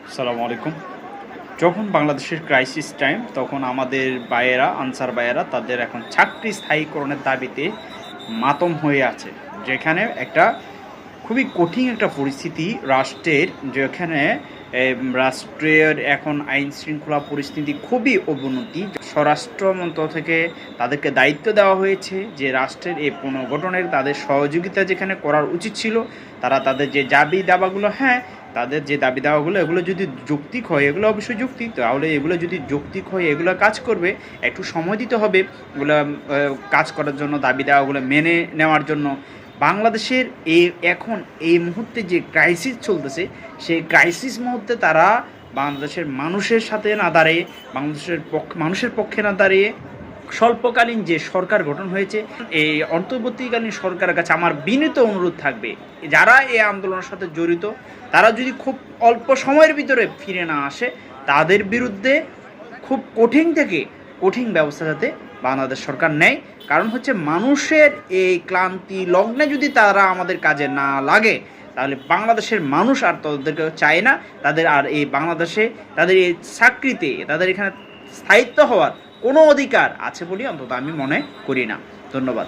আসসালামু আলাইকুম। যখন বাংলাদেশের ক্রাইসিস টাইম তখন আমাদের ভাইয়েরা আনসার ভাইয়েরা তাদের এখন চাকরি স্থায়ীকরণের দাবিতে মাতম হয়ে আছে। যেখানে একটা খুবই কঠিন একটা পরিস্থিতি রাষ্ট্রের, যেখানে রাষ্ট্রের এখন আইন শৃঙ্খলা পরিস্থিতি খুবই অবনতি। স্বরাষ্ট্র মন্ত্রক থেকে তাদেরকে দায়িত্ব দেওয়া হয়েছে যে রাষ্ট্রের এই পুনর্গঠনের তাদের সহযোগিতা যেখানে করার উচিত ছিল, তারা তাদের যে দাবি দাবাগুলো, তাদের যে দাবি দাওয়াগুলো এগুলো যদি যৌক্তিক হয়, এগুলো অবশ্যই যৌক্তিক, তাহলে এগুলো যদি যৌক্তিক হয় এগুলো কাজ করবে। একটু সময় দিতে হবে এগুলো কাজ করার জন্য, দাবি দাওয়াগুলো মেনে নেওয়ার জন্য। বাংলাদেশের এখন এই মুহূর্তে যে ক্রাইসিস চলতেছে, সেই ক্রাইসিস মুহূর্তে তারা বাংলাদেশের মানুষের সাথে না দাঁড়িয়ে, মানুষের পক্ষে না দাঁড়িয়ে স্বল্পকালীন যে সরকার গঠন হয়েছে, এই অন্তর্বর্তীকালীন সরকারের কাছে আমার বিনীত অনুরোধ থাকবে, যারা এই আন্দোলনের সাথে জড়িত তারা যদি খুব অল্প সময়ের ভিতরে ফিরে না আসে, তাদের বিরুদ্ধে খুব কঠিন থেকে কঠিন ব্যবস্থা যাতে বাংলাদেশ সরকার নেয়। কারণ হচ্ছে মানুষের এই ক্লান্তি লগ্নে যদি তারা আমাদের কাজে না লাগে, তাহলে বাংলাদেশের মানুষ আর তাদেরকে চায় না। তাদের আর এই বাংলাদেশে তাদের এই চাকরিতে তাদের এখানে স্থায়িত্ব হওয়ার কোনো অধিকার আছে বলে অন্তত আমি মনে করি না। ধন্যবাদ।